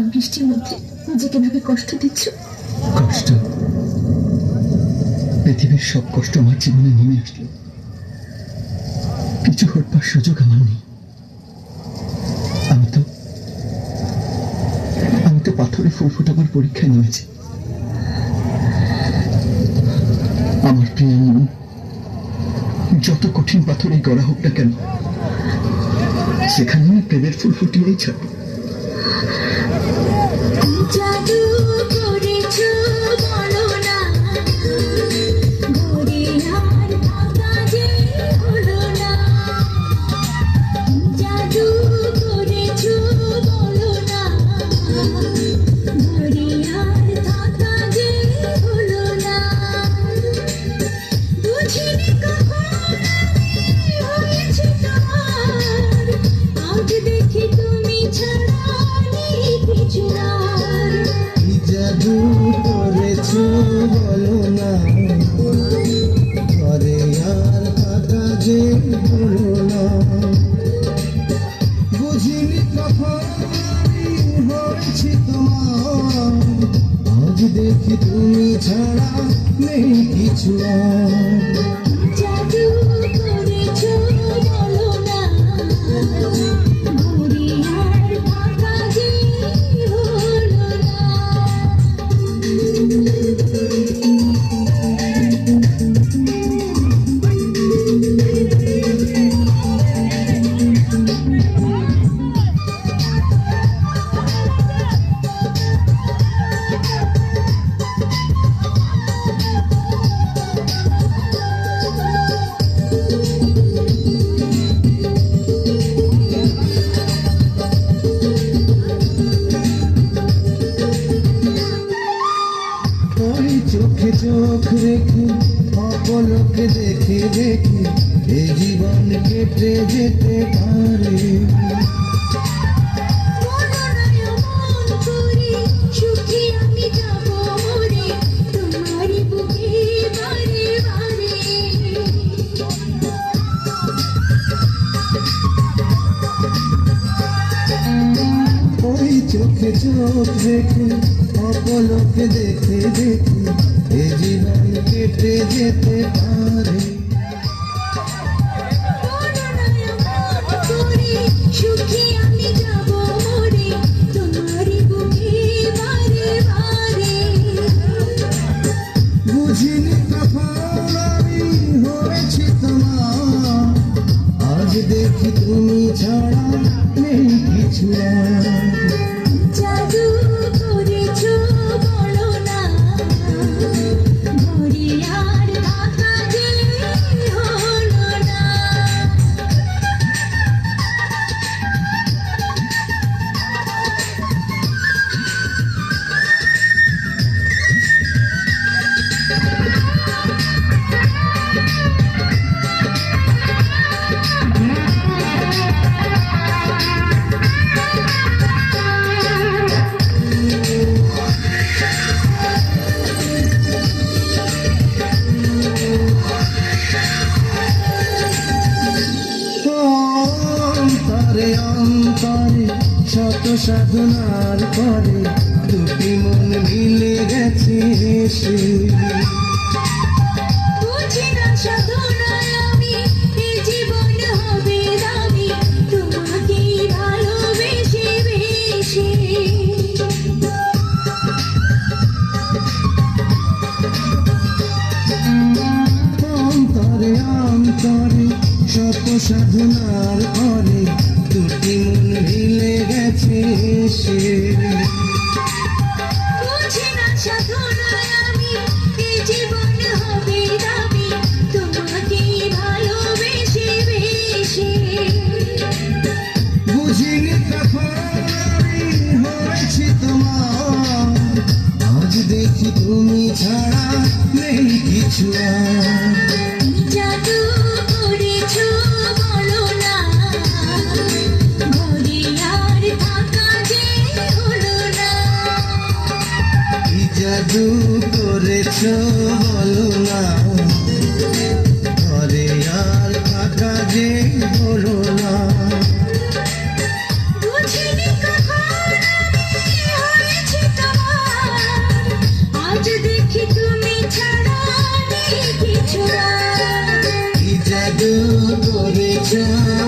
ঝড় বৃষ্টির মধ্যে নিজেকে ভাবে কষ্ট দিচ্ছ। কষ্ট, পৃথিবীর সব কষ্ট আমার জীবনে নেমে আসলো, কিছু হবার সুযোগ আমার নেই। আমি তো পাথরে ফুল ফোটাবার পরীক্ষায় নেমেছি। আমার প্রিয় মন, যত কঠিন পাথরে গড়া হোক না কেন, সেখানে আমি প্রেমের ফুল ফুটিয়েই ছাড়ব। জাদু করেছো বলো না, ঘরে আর থাকা যে হলো না। জাদু করেছো বলো না, ঘরে আর থাকা যে হলো না। বুঝিনি কখন হয়েছে তোমার, আজ দেখি তুমি ছাড়া নেই কিছু আর। কি জাদু করেছো বলো না, ঘরে আর থাকা যে হলো না। বুঝিনি কখন আমি হয়েছি তোমার, আজ দেখি তুমি ছাড়া নেই কিছু আর। জাদু করেছো বলো না, ঘরে আর থাকা যে হলো না। ওই চোখে চোখ রেখে অপলকে দেখে দেখে এ জীবন কেটে যেতে পারে। মননায় মন করে সুখী আমি যাব রে, তোমারই বুকে বারে বারে। ওই চোখে চোখ রেখে অপলকে দেখে দেখে এ জীবন কেটে যেতে পারে। মননায় মন করে সুখী আমি যাব রে, তোমারই বুকে বারে বারে। বুঝিনি কখন আমি হয়েছি তোমার, আজ দেখি তুমি ছাড়া নেই কিছু আর। জাদু করেছো বলো না, ঘরে আর থাকা যে হলো না। অন্তরে অন্তরে শত সাধনার পরে দুটি মন মিলে গেছে এসে। বুঝি না সাধনায় আমি, এ জীবন হবে দামি, তোমাকেই ভালোবেসে বেশি। অন্তরে অন্তরে শত সাধনার পরে দুটি মন মিলে গেছে এসে। বুঝি না সাধনায় আমি, এ জীবন হবে দামি, তোমাকেই ভালোবেসে বেশি। বুঝিনি কখন আমি হয়েছি তোমার, আজ দেখি তুমি ছাড়া নেই কিছু আর। জাদু করেছো বলো না, ঘরে আর থাকা যে চাই